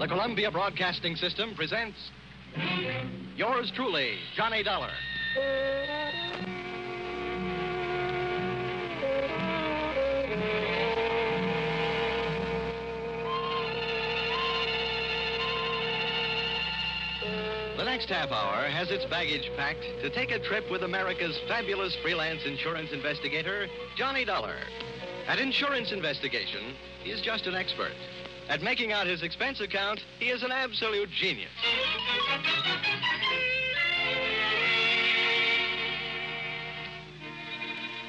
The Columbia Broadcasting System presents yours truly, Johnny Dollar. The next half hour has its baggage packed to take a trip with America's fabulous freelance insurance investigator, Johnny Dollar. At insurance investigation, he is just an expert. At making out his expense account, he is an absolute genius.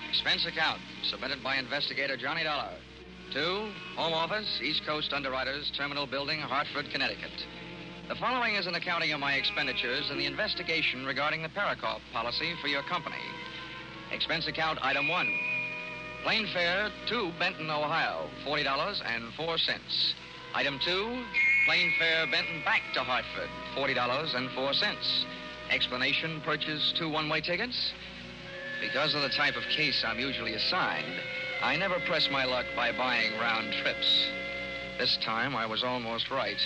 Expense account, submitted by investigator Johnny Dollar. To Home Office, East Coast Underwriters, Terminal Building, Hartford, Connecticut. The following is an accounting of my expenditures in the investigation regarding the Perikoff policy for your company. Expense account item 1. Plane fare to Benton, Ohio, $40.04. Item 2, plane fare Benton back to Hartford, $40.04. Explanation, purchase 2 one-way tickets. Because of the type of case I'm usually assigned, I never press my luck by buying round trips. This time I was almost right.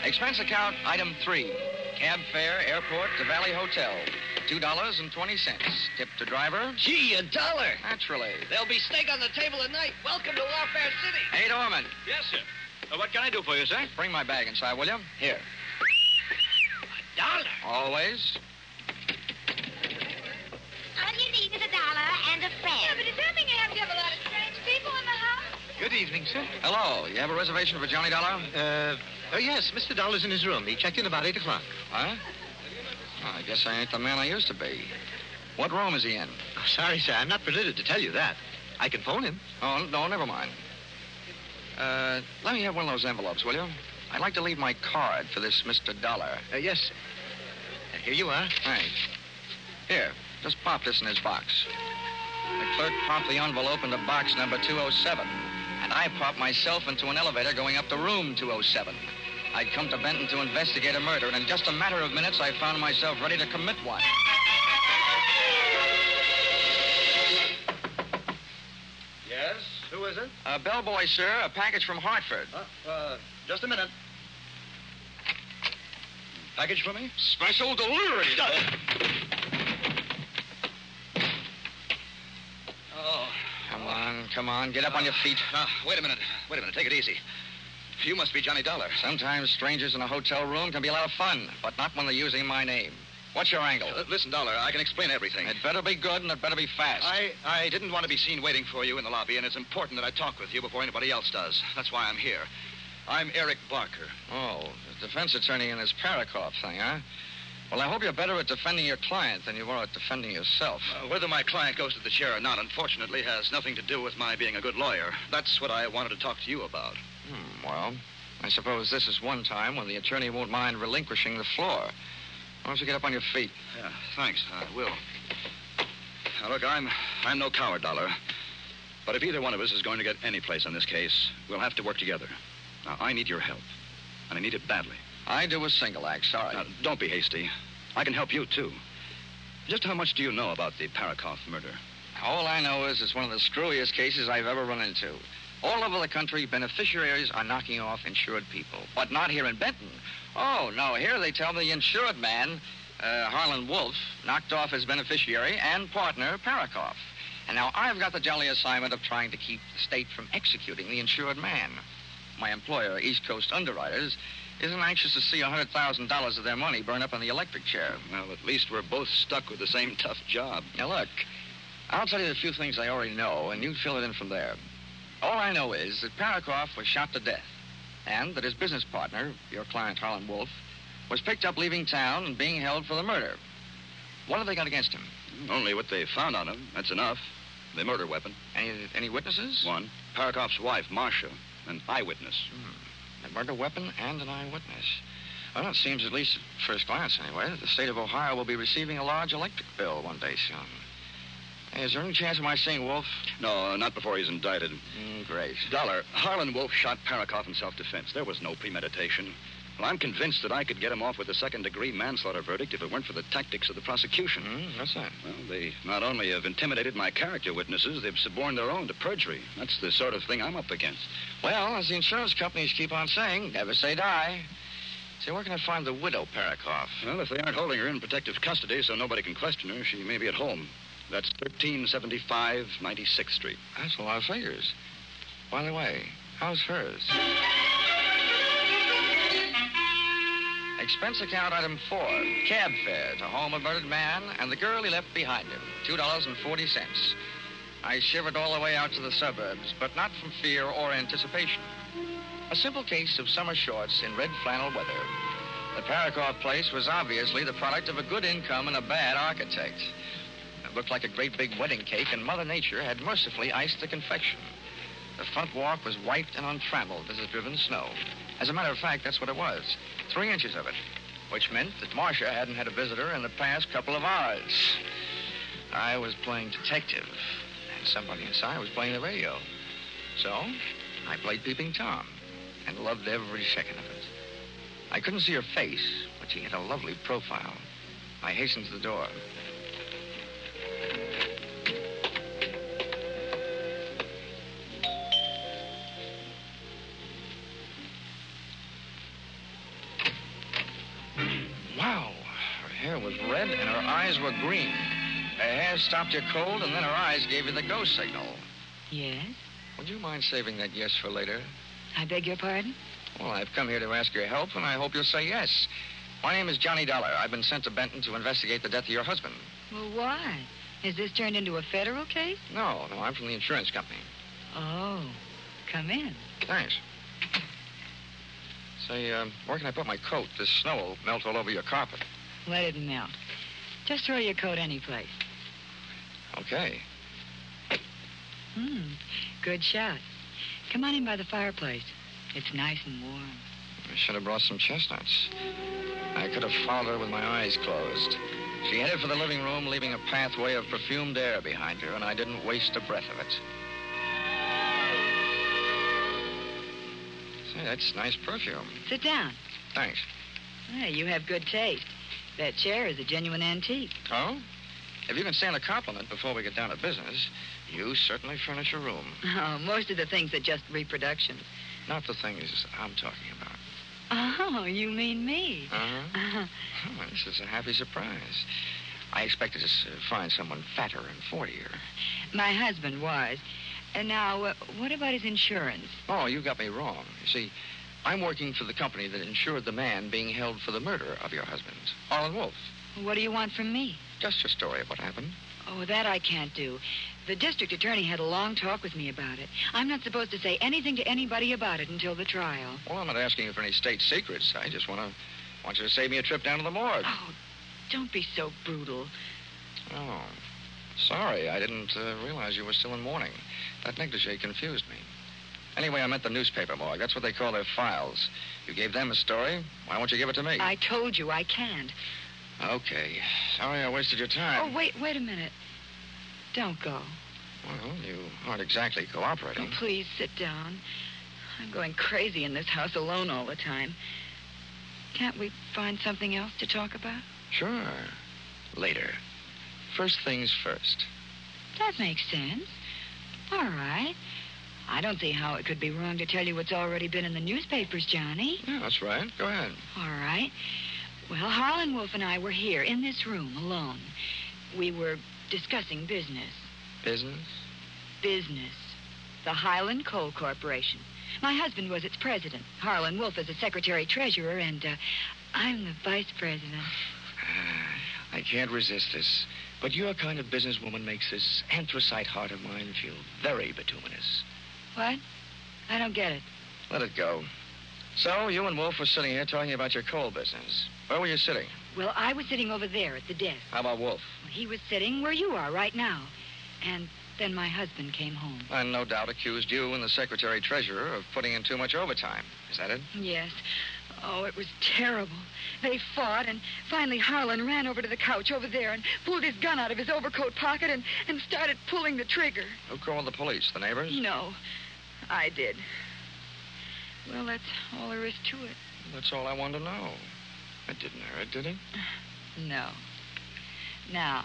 Expense account item 3, cab fare airport to Valley Hotel, $2.20. Tip to driver. Gee, $1. Naturally. There'll be steak on the table tonight. Welcome to Warfare City. Hey, Dorman. Yes, sir. What can I do for you, sir? Bring my bag inside, will you? Here. $1. Always. All you need is $1 and a friend. Yeah, but does that mean you have to have a lot of strange people in the house? Good evening, sir. Hello. You have a reservation for Johnny Dollar? Yes, Mr. Dollar's in his room. He checked in about 8 o'clock. Huh? Oh, I guess I ain't the man I used to be. What room is he in? Oh, sorry, sir. I'm not permitted to tell you that. I can phone him. Oh, no, never mind. Let me have one of those envelopes, will you? I'd like to leave my card for this Mr. Dollar. Yes, sir. Here you are. Thanks. Here, just pop this in his box. The clerk popped the envelope into box number 207, and I popped myself into an elevator going up to room 207. I'd come to Benton to investigate a murder, and in just a matter of minutes, I found myself ready to commit one. Yes? Who is it? Bellboy, sir. A package from Hartford. Just a minute. Package for me? Special delivery. Oh. Come on. Get up on your feet. Wait a minute. Take it easy. You must be Johnny Dollar. Sometimes strangers in a hotel room can be a lot of fun, but not when they're using my name. What's your angle? Listen, Dollar, I can explain everything. It better be good, and it better be fast. I didn't want to be seen waiting for you in the lobby, and it's important that I talk with you before anybody else does. That's why I'm here. I'm Eric Barker. Oh, the defense attorney in this Perikoff thing, huh? Well, I hope you're better at defending your client than you are at defending yourself. Whether my client goes to the chair or not, unfortunately, has nothing to do with my being a good lawyer. That's what I wanted to talk to you about. Well, I suppose this is one time when the attorney won't mind relinquishing the floor. Why don't you get up on your feet? Yeah, thanks. I will. Now, look, I'm no coward, Dollar. But if either one of us is going to get any place on this case, we'll have to work together. Now, I need your help, and I need it badly. I do a single act, sorry. Now, don't be hasty. I can help you, too. Just how much do you know about the Perikoff murder? All I know is it's one of the screwiest cases I've ever run into. All over the country, beneficiaries are knocking off insured people. But not here in Benton. Oh, no, here they tell me the insured man, Harlan Wolf, knocked off his beneficiary and partner, Perikoff. And now I've got the jolly assignment of trying to keep the state from executing the insured man. My employer, East Coast Underwriters, isn't anxious to see $100,000 of their money burn up in the electric chair. Well, at least we're both stuck with the same tough job. Now, look, I'll tell you the few things I already know, and you fill it in from there. All I know is that Perikoff was shot to death, and that his business partner, your client, Harlan Wolf, was picked up leaving town and being held for the murder. What have they got against him? Only what they found on him. That's enough. The murder weapon. Any witnesses? One. Perikoff's wife, Marcia, an eyewitness. A murder weapon and an eyewitness. Well, it seems, at least at first glance anyway, that the state of Ohio will be receiving a large electric bill one day soon. Hey, is there any chance of my seeing Wolf? No, not before he's indicted. Great. Dollar, Harlan Wolf shot Perikoff in self-defense. There was no premeditation. Well, I'm convinced that I could get him off with a second-degree manslaughter verdict if it weren't for the tactics of the prosecution. What's that? Well, they not only have intimidated my character witnesses, they've suborned their own to perjury. That's the sort of thing I'm up against. Well, as the insurance companies keep on saying, never say die. Say, where can I find the widow Perikoff? Well, if they aren't holding her in protective custody so nobody can question her, she may be at home. That's 1375 96th Street. That's a lot of figures. By the way, how's hers? Expense account item 4, cab fare to home of murdered man and the girl he left behind him, $2.40. I shivered all the way out to the suburbs, but not from fear or anticipation. A simple case of summer shorts in red flannel weather. The Perikoff place was obviously the product of a good income and a bad architect. It looked like a great big wedding cake, and Mother Nature had mercifully iced the confection. The front walk was white and untrammeled as if driven snow. As a matter of fact, that's what it was. 3 inches of it, which meant that Marcia hadn't had a visitor in the past couple of hours. I was playing detective, and somebody inside was playing the radio. So, I played Peeping Tom, and loved every second of it. I couldn't see her face, but she had a lovely profile. I hastened to the door. Wow, her hair was red and her eyes were green. Her hair stopped you cold, and then her eyes gave you the go signal. Yes? Would you mind saving that yes for later? I beg your pardon? Well, I've come here to ask your help, and I hope you'll say yes. My name is Johnny Dollar. I've been sent to Benton to investigate the death of your husband. Well, why? Has this turned into a federal case? No, I'm from the insurance company. Oh, come in. Thanks. Say, where can I put my coat? This snow will melt all over your carpet. Let it melt. Just throw your coat anyplace. Okay. Good shot. Come on in by the fireplace. It's nice and warm. I should have brought some chestnuts. I could have followed her with my eyes closed. She headed for the living room, leaving a pathway of perfumed air behind her, and I didn't waste a breath of it. Say, that's nice perfume. Sit down. Thanks. Hey, you have good taste. That chair is a genuine antique. Oh? If you can stand a compliment before we get down to business, you certainly furnish a room. Oh, most of the things are just reproductions. Not the things I'm talking about. Oh, you mean me? Uh-huh. Oh, this is a happy surprise. I expected to find someone fatter and 40er. My husband was. And now, what about his insurance? Oh, you got me wrong. You see, I'm working for the company that insured the man being held for the murder of your husband, Harlan Wolf. What do you want from me? Just a story of what happened. Oh, that I can't do. The district attorney had a long talk with me about it. I'm not supposed to say anything to anybody about it until the trial. Well, I'm not asking you for any state secrets. I just want you to save me a trip down to the morgue. Oh, don't be so brutal. Oh, sorry. I didn't realize you were still in mourning. That negligee confused me. Anyway, I meant the newspaper morgue. That's what they call their files. You gave them a story. Why won't you give it to me? I told you I can't. Okay. Sorry I wasted your time. Oh, wait a minute. Don't go. Well, you aren't exactly cooperating. Oh, please sit down. I'm going crazy in this house alone all the time. Can't we find something else to talk about? Sure. Later. First things first. That makes sense. All right. I don't see how it could be wrong to tell you what's already been in the newspapers, Johnny. Yeah, that's right. Go ahead. All right. Well, Harlan Wolf and I were here in this room alone. We were discussing business. Business? Business. The Highland Coal Corporation. My husband was its president. Harlan Wolf is the secretary-treasurer, and I'm the vice president. I can't resist this. But your kind of businesswoman makes this anthracite heart of mine feel very bituminous. What? I don't get it. Let it go. So, you and Wolf were sitting here talking about your coal business. Where were you sitting? Well, I was sitting over there at the desk. How about Wolf? He was sitting where you are right now. And then my husband came home. And no doubt accused you and the secretary-treasurer of putting in too much overtime. Is that it? Yes. Oh, it was terrible. They fought, and finally Harlan ran over to the couch over there and pulled his gun out of his overcoat pocket and started pulling the trigger. Who called the police? The neighbors? No, I did. Well, that's all there is to it. That's all I wanted to know. It didn't hurt, did it? No. Now,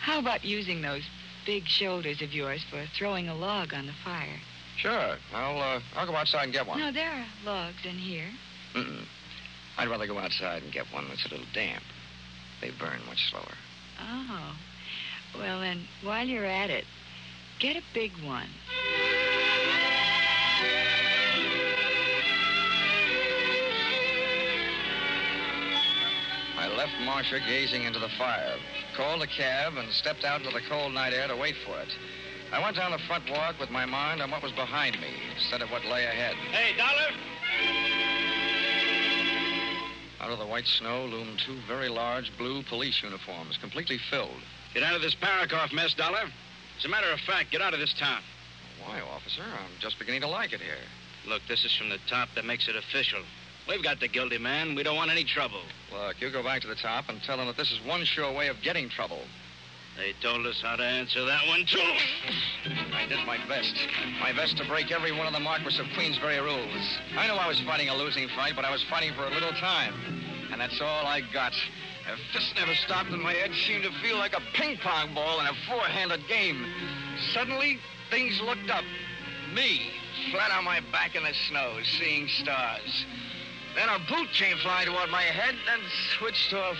how about using those big shoulders of yours for throwing a log on the fire? Sure. I'll go outside and get one. No, there are logs in here. Mm-mm. I'd rather go outside and get one that's a little damp. They burn much slower. Oh. Well, then, while you're at it, get a big one. I left Marcia gazing into the fire, called a cab, and stepped out into the cold night air to wait for it. I went down the front walk with my mind on what was behind me instead of what lay ahead. Hey, Dollar! Out of the white snow loomed two very large blue police uniforms, completely filled. Get out of this Perikoff mess, Dollar. As a matter of fact, get out of this town. Why, officer? I'm just beginning to like it here. Look, this is from the top that makes it official. We've got the guilty man. We don't want any trouble. Look, you go back to the top and tell them that this is one sure way of getting trouble. They told us how to answer that one, too. I did my best. My best to break every one of the Marquis of Queensberry rules. I knew I was fighting a losing fight, but I was fighting for a little time. And that's all I got. If this never stopped and my head seemed to feel like a ping-pong ball in a four-handed game. Suddenly, things looked up. Me, flat on my back in the snow, seeing stars. Then a boot came flying toward my head and switched off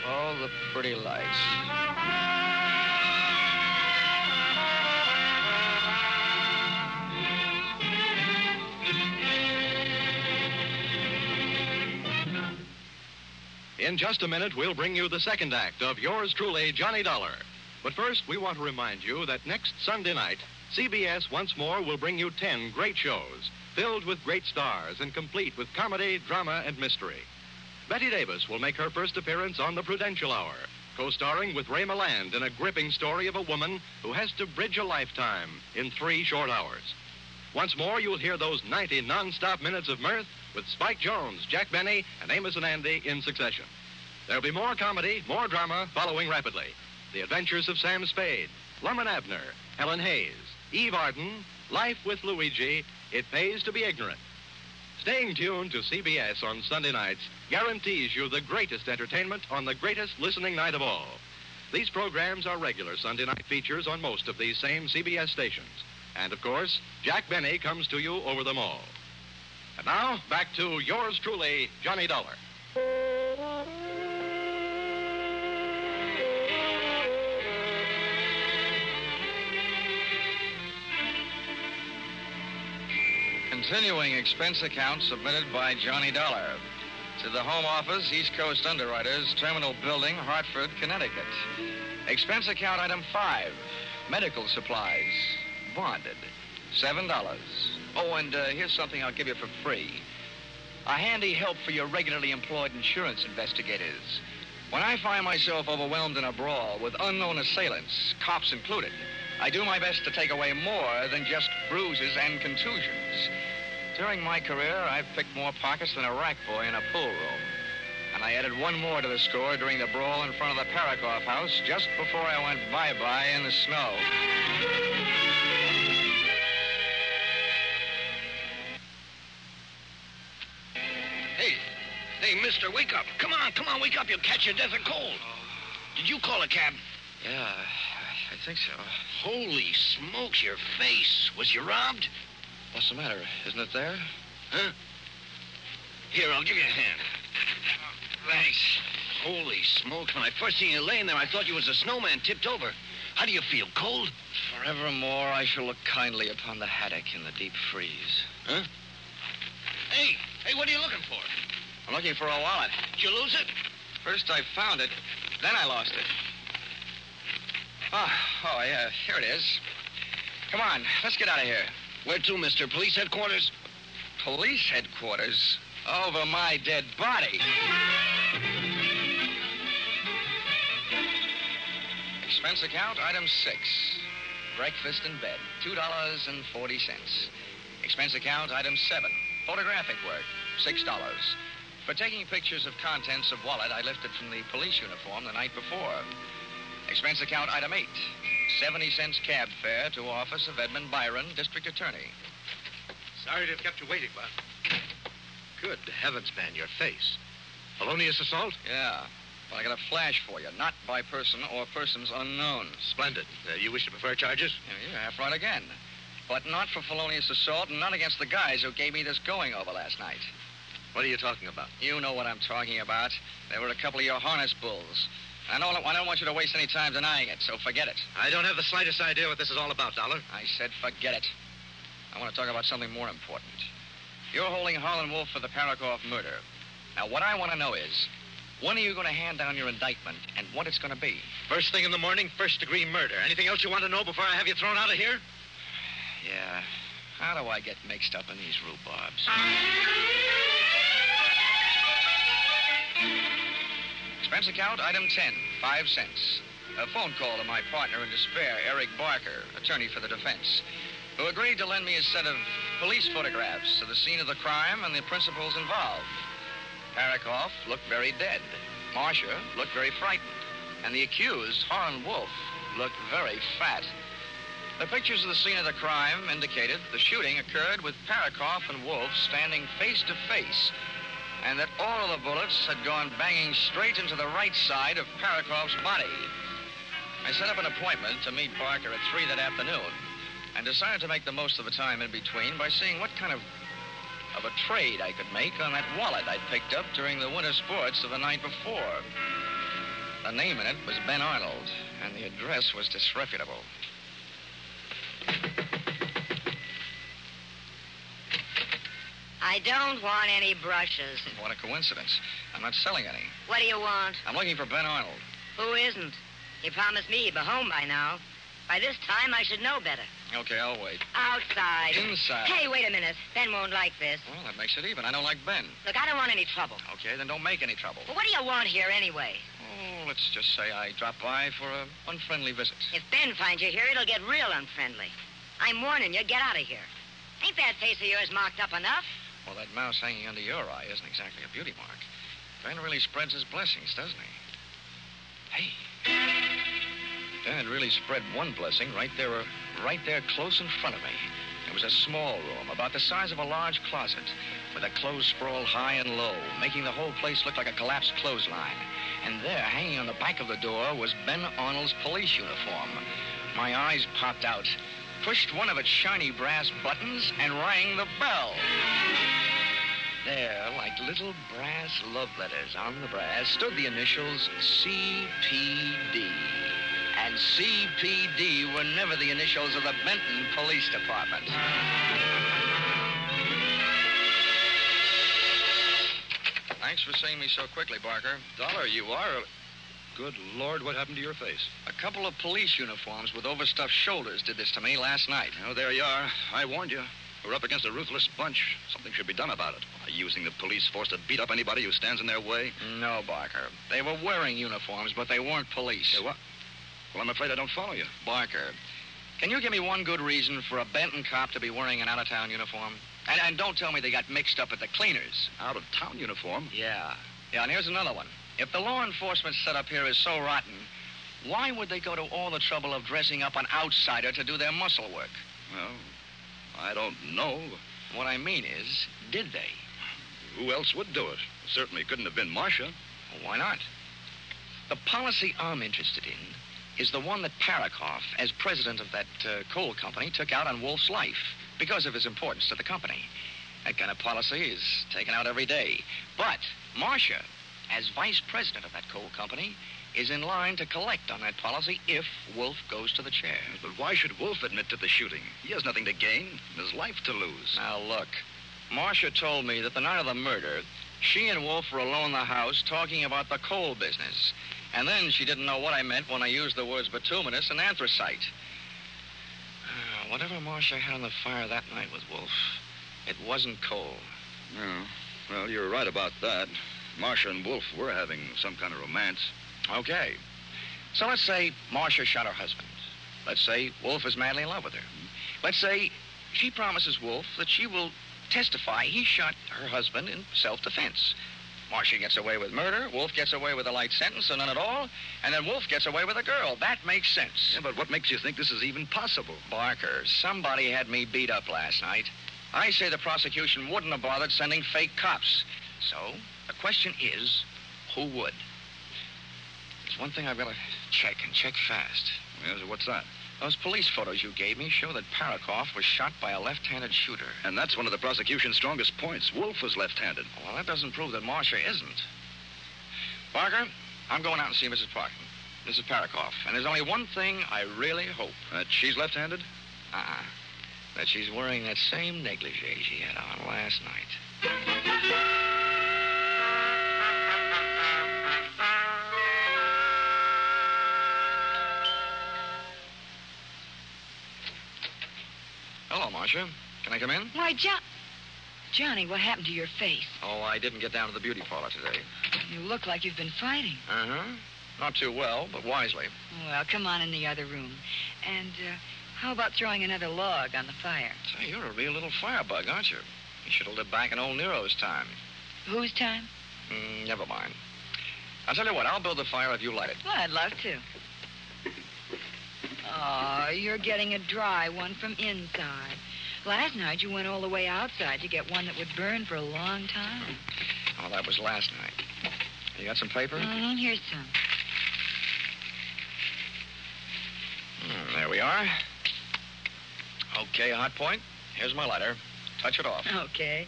all the pretty lights. In just a minute, we'll bring you the second act of yours truly, Johnny Dollar. But first, we want to remind you that next Sunday night, CBS once more will bring you 10 great shows, filled with great stars and complete with comedy, drama, and mystery. Betty Davis will make her first appearance on The Prudential Hour, co-starring with Ray Milland in a gripping story of a woman who has to bridge a lifetime in 3 short hours. Once more, you'll hear those 90 non-stop minutes of mirth with Spike Jones, Jack Benny, and Amos and Andy in succession. There'll be more comedy, more drama following rapidly. The Adventures of Sam Spade, Lum and Abner, Helen Hayes, Eve Arden, Life with Luigi, It Pays to Be Ignorant. Staying tuned to CBS on Sunday nights guarantees you the greatest entertainment on the greatest listening night of all. These programs are regular Sunday night features on most of these same CBS stations. And, of course, Jack Benny comes to you over them all. And now, back to yours truly, Johnny Dollar. Continuing expense account submitted by Johnny Dollar. To the Home Office, East Coast Underwriters, Terminal Building, Hartford, Connecticut. Expense account item 5, medical supplies, bonded, $7. Oh, and here's something I'll give you for free. A handy help for your regularly employed insurance investigators. When I find myself overwhelmed in a brawl with unknown assailants, cops included, I do my best to take away more than just bruises and contusions. During my career, I've picked more pockets than a rack boy in a pool room. And I added one more to the score during the brawl in front of the Perikoff house just before I went bye-bye in the snow. Hey, mister, wake up. Come on, wake up. You'll catch your death of cold. Did you call a cab? Yeah, I think so. Holy smokes, your face. Was you robbed? What's the matter? Isn't it there? Huh? Here, I'll give you a hand. Thanks. Holy smokes, when I first seen you laying there, I thought you was a snowman tipped over. How do you feel, cold? Forevermore, I shall look kindly upon the haddock in the deep freeze. Huh? Hey, what are you looking for? I'm looking for a wallet. Did you lose it? First I found it, then I lost it. Oh, yeah, here it is. Come on, let's get out of here. Where to, mister? Police headquarters? Police headquarters? Over my dead body. Expense account, item 6. Breakfast in bed, $2.40. Expense account, item 7. Photographic work, $6. For taking pictures of contents of wallet I lifted from the police uniform the night before. Expense account, item 8. 70 cents cab fare to office of Edmund Byron, District Attorney. Sorry to have kept you waiting, Bob. Good heavens, man, your face. Felonious assault? Yeah. But I got a flash for you. Not by person or persons unknown. Splendid. You wish to prefer charges? Yeah, you're half right again. But not for felonious assault and not against the guys who gave me this going-over last night. What are you talking about? You know what I'm talking about. They were a couple of your harness bulls. I don't want you to waste any time denying it, so forget it. I don't have the slightest idea what this is all about, Dollar. I said forget it. I want to talk about something more important. You're holding Harlan Wolf for the Perikoff murder. Now, what I want to know is, when are you going to hand down your indictment and what it's going to be? First thing in the morning, first-degree murder. Anything else you want to know before I have you thrown out of here? Yeah. How do I get mixed up in these rhubarbs? Expense account, item 10, 5 cents. A phone call to my partner in despair, Eric Barker, attorney for the defense, who agreed to lend me a set of police photographs of the scene of the crime and the principals involved. Perikoff looked very dead. Marcia looked very frightened. And the accused, Harlan Wolf, looked very fat. The pictures of the scene of the crime indicated the shooting occurred with Perikoff and Wolf standing face to face, and that all of the bullets had gone banging straight into the right side of Perikoff's body. I set up an appointment to meet Barker at 3 that afternoon and decided to make the most of the time in between by seeing what kind of a trade I could make on that wallet I'd picked up during the winter sports of the night before. The name in it was Ben Arnold, and the address was disreputable. I don't want any brushes. What a coincidence. I'm not selling any. What do you want? I'm looking for Ben Arnold. Who isn't? He promised me he'd be home by now. By this time, I should know better. Okay, I'll wait. Outside. Inside. Hey, wait a minute. Ben won't like this. Well, that makes it even. I don't like Ben. Look, I don't want any trouble. Okay, then don't make any trouble. Well, what do you want here anyway? Oh, let's just say I dropped by for an unfriendly visit. If Ben finds you here, it'll get real unfriendly. I'm warning you, get out of here. Ain't that face of yours marked up enough? Well, that mouse hanging under your eye isn't exactly a beauty mark. Ben really spreads his blessings, doesn't he? Hey. Ben had really spread one blessing right there close in front of me. It was a small room, about the size of a large closet, with a clothes sprawl high and low, making the whole place look like a collapsed clothesline. And there, hanging on the back of the door, was Ben Arnold's police uniform. My eyes popped out, pushed one of its shiny brass buttons, and rang the bell. There, like little brass love letters on the brass, stood the initials CPD. And CPD were never the initials of the Benton Police Department. Thanks for seeing me so quickly, Barker. Dollar, you are... Good Lord, what happened to your face? A couple of police uniforms with overstuffed shoulders did this to me last night. Oh, there you are. I warned you. We're up against a ruthless bunch. Something should be done about it. Using the police force to beat up anybody who stands in their way. No, Barker. They were wearing uniforms, but they weren't police. What? Well, I'm afraid I don't follow you. Barker, can you give me one good reason for a Benton cop to be wearing an out-of-town uniform? And don't tell me they got mixed up at the cleaners. Out-of-town uniform? Yeah, and here's another one. If the law enforcement setup here is so rotten, why would they go to all the trouble of dressing up an outsider to do their muscle work? Well, I don't know. What I mean is, did they? Who else would do it? Certainly couldn't have been Marcia. Well, why not? The policy I'm interested in is the one that Perikoff, as president of that coal company, took out on Wolf's life because of his importance to the company. That kind of policy is taken out every day. But Marcia, as vice president of that coal company, is in line to collect on that policy if Wolf goes to the chair. But why should Wolf admit to the shooting? He has nothing to gain, his life to lose. Now, look, Marcia told me that the night of the murder, she and Wolf were alone in the house talking about the coal business. And then she didn't know what I meant when I used the words bituminous and anthracite. Whatever Marcia had on the fire that night with Wolf, it wasn't coal. No. Well, you're right about that. Marcia and Wolf were having some kind of romance. Okay. So let's say Marcia shot her husband. Let's say Wolf is madly in love with her. Let's say she promises Wolf that she will testify he shot her husband in self-defense. Marcia gets away with murder, Wolf gets away with a light sentence or none at all, and then Wolf gets away with a girl. That makes sense. Yeah, but what makes you think this is even possible? Barker, somebody had me beat up last night. I say the prosecution wouldn't have bothered sending fake cops. So, the question is, who would? There's one thing I've got to check, and check fast. Yes, what's that? Those police photos you gave me show that Perikoff was shot by a left-handed shooter. And that's one of the prosecution's strongest points. Wolf was left-handed. Well, that doesn't prove that Marcia isn't. Parker, I'm going out and see Mrs. Parkin. Mrs. Perikoff. And there's only one thing I really hope. That she's left-handed? That she's wearing that same negligee she had on last night. Hello, Marcia. Can I come in? Why, Johnny, what happened to your face? Oh, I didn't get down to the beauty parlor today. You look like you've been fighting. Not too well, but wisely. Well, come on in the other room. And how about throwing another log on the fire? Say, you're a real little firebug, aren't you? You should have lived back in old Nero's time. Whose time? Never mind. I'll tell you what, I'll build the fire if you light it. Well, I'd love to. Oh, you're getting a dry one from inside. Last night you went all the way outside to get one that would burn for a long time. Oh, that was last night. You got some paper? Here's some. There we are. Okay, hot point. Here's my lighter. Touch it off. Okay.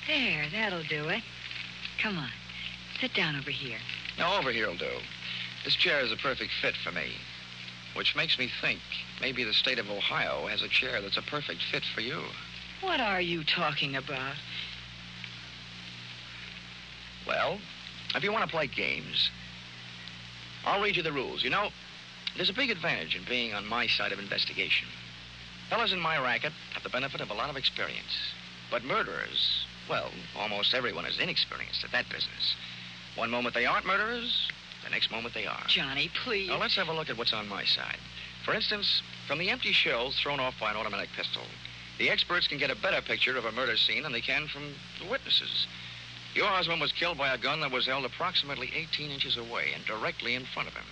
There, that'll do it. Come on. Sit down over here. No, over here will do. This chair is a perfect fit for me. Which makes me think maybe the state of Ohio has a chair that's a perfect fit for you. What are you talking about? Well, if you want to play games, I'll read you the rules. You know, there's a big advantage in being on my side of investigation. Fellas in my racket have the benefit of a lot of experience. But murderers, well, almost everyone is inexperienced at that business. One moment they aren't murderers, the next moment they are. Johnny, please. Now, let's have a look at what's on my side. For instance, from the empty shells thrown off by an automatic pistol, the experts can get a better picture of a murder scene than they can from the witnesses. Your husband was killed by a gun that was held approximately 18 inches away and directly in front of him.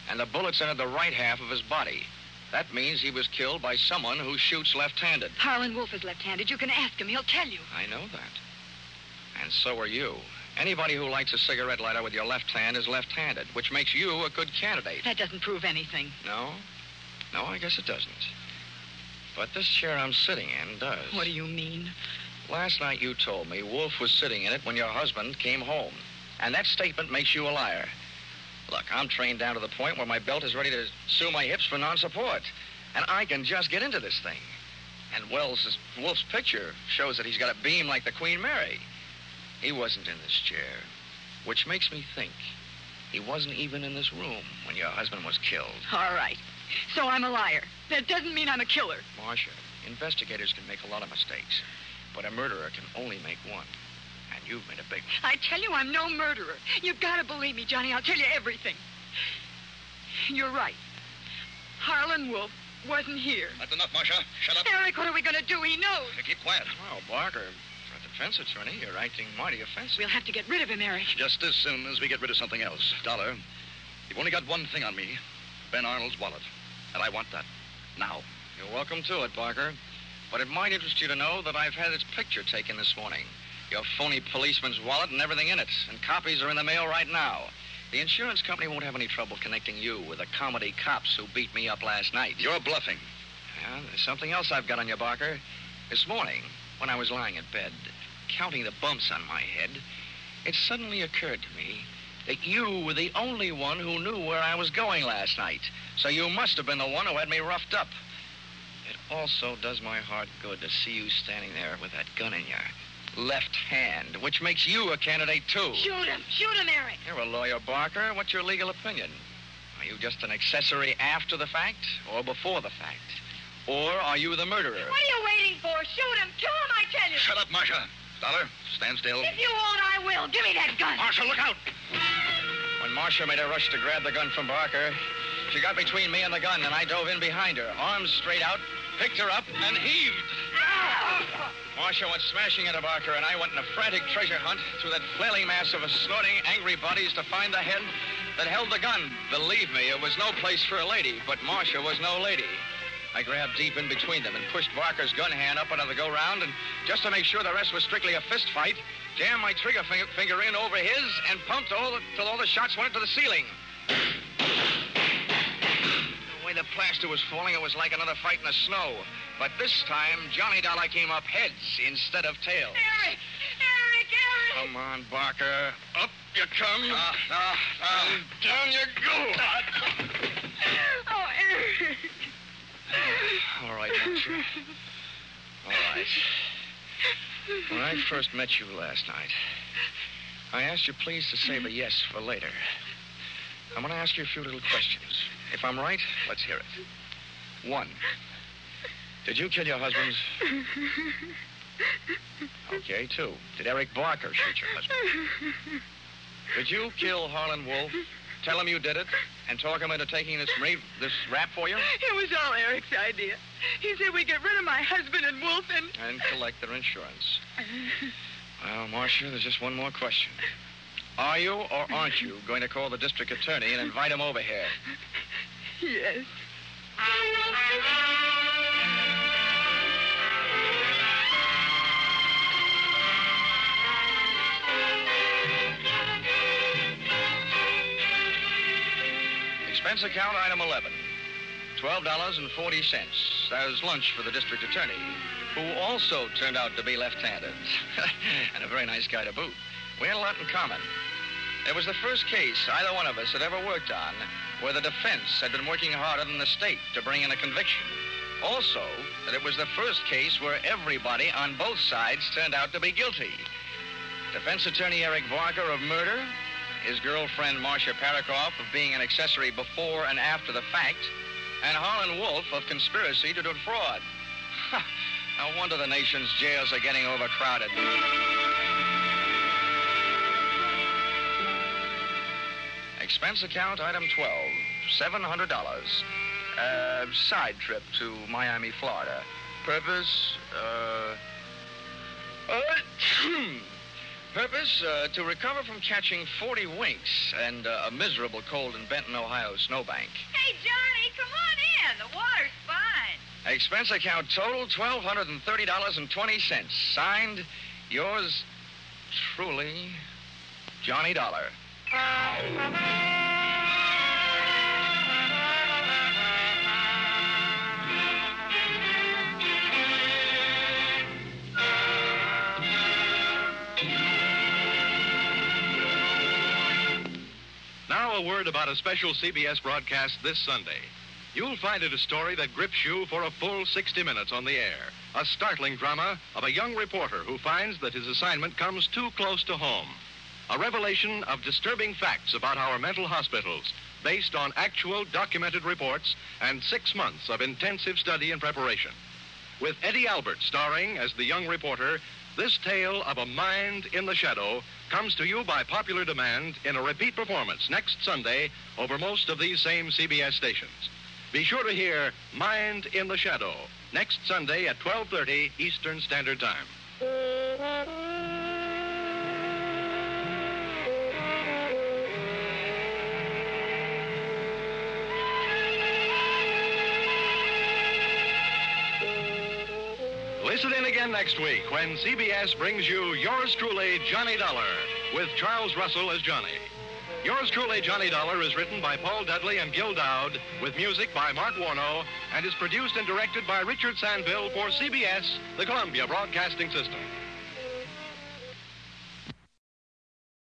And the bullets entered the right half of his body. That means he was killed by someone who shoots left-handed. Harlan Wolf is left-handed. You can ask him. He'll tell you. I know that. And so are you. Anybody who lights a cigarette lighter with your left hand is left-handed, which makes you a good candidate. That doesn't prove anything. No? No, I guess it doesn't. But this chair I'm sitting in does. What do you mean? Last night you told me Wolf was sitting in it when your husband came home. And that statement makes you a liar. Look, I'm trained down to the point where my belt is ready to sue my hips for non-support. And I can just get into this thing. And Wolf's picture shows that he's got a beam like the Queen Mary. He wasn't in this chair, which makes me think he wasn't even in this room when your husband was killed. All right. So I'm a liar. That doesn't mean I'm a killer. Marcia, investigators can make a lot of mistakes, but a murderer can only make one. And you've made a big one. I tell you, I'm no murderer. You've got to believe me, Johnny. I'll tell you everything. You're right. Harlan Wolf wasn't here. That's enough, Marcia. Shut up. Eric, what are we going to do? He knows. Keep quiet. Well, Barker, for a defense attorney, you're acting mighty offensive. We'll have to get rid of him, Eric. Just as soon as we get rid of something else. Dollar, you've only got one thing on me. Ben Arnold's wallet. And I want that. Now. You're welcome to it, Barker. But it might interest you to know that I've had its picture taken this morning. Your phony policeman's wallet and everything in it. And copies are in the mail right now. The insurance company won't have any trouble connecting you with the comedy cops who beat me up last night. You're bluffing. Yeah, there's something else I've got on you, Barker. This morning, when I was lying in bed, counting the bumps on my head, it suddenly occurred to me that you were the only one who knew where I was going last night. So you must have been the one who had me roughed up. It also does my heart good to see you standing there with that gun in your left hand, which makes you a candidate, too. Shoot him. Shoot him, Eric. You're a lawyer, Barker. What's your legal opinion? Are you just an accessory after the fact or before the fact? Or are you the murderer? What are you waiting for? Shoot him. Kill him, I tell you. Shut up, Marcia. Dollar, stand still. If you won't, I will. Give me that gun. Marcia, look out. When Marcia made a rush to grab the gun from Barker, she got between me and the gun, and I dove in behind her, arms straight out, picked her up, and heaved. Marcia went smashing into Barker, and I went in a frantic treasure hunt through that flailing mass of snorting, angry bodies to find the head that held the gun. Believe me, it was no place for a lady, but Marcia was no lady. I grabbed deep in between them and pushed Barker's gun hand up under the go-round, and just to make sure the rest was strictly a fist fight, jammed my trigger finger in over his and pumped till all the shots went into the ceiling. The way the plaster was falling, it was like another fight in the snow. But this time, Johnny Dollar came up heads instead of tails. Eric! Come on, Barker. Up you come. And down you go. Oh, Eric. All right, Marcia. All right. When I first met you last night, I asked you please to save a yes for later. I'm going to ask you a few little questions. If I'm right, let's hear it. 1, did you kill your husband? Okay, 2, did Eric Barker shoot your husband? Did you kill Harlan Wolf, tell him you did it, and talk him into taking this rap for you? It was all Eric's idea. He said we'd get rid of my husband and Wolf And collect their insurance. Well, Marcia, there's just one more question. Are you or aren't you going to call the district attorney and invite him over here? Yes. Expense account item 11. $12.40. There's lunch for the district attorney, who also turned out to be left-handed. And a very nice guy to boot. We had a lot in common. It was the first case either one of us had ever worked on where the defense had been working harder than the state to bring in a conviction. Also, that it was the first case where everybody on both sides turned out to be guilty. Defense attorney Eric Barker of murder, his girlfriend Marcia Perikoff of being an accessory before and after the fact, and Harlan Wolf of conspiracy to defraud. No wonder the nation's jails are getting overcrowded. Expense account item 12, $700. Side trip to Miami, Florida. Purpose, Purpose, to recover from catching 40 winks and a miserable cold in Benton, Ohio snowbank. Hey, Johnny, come on in. The water's fine. Expense account total, $1,230.20. Signed, yours truly, Johnny Dollar. Now a word about a special CBS broadcast this Sunday. You'll find it a story that grips you for a full 60 minutes on the air. A startling drama of a young reporter who finds that his assignment comes too close to home. A revelation of disturbing facts about our mental hospitals based on actual documented reports and 6 months of intensive study and preparation. With Eddie Albert starring as the young reporter, this tale of a mind in the shadow comes to you by popular demand in a repeat performance next Sunday over most of these same CBS stations. Be sure to hear Mind in the Shadow next Sunday at 12:30 Eastern Standard Time. Listen in again next week when CBS brings you Yours Truly, Johnny Dollar, with Charles Russell as Johnny. Yours Truly, Johnny Dollar is written by Paul Dudley and Gil Dowd, with music by Mark Warno, and is produced and directed by Richard Sandville for CBS, the Columbia Broadcasting System.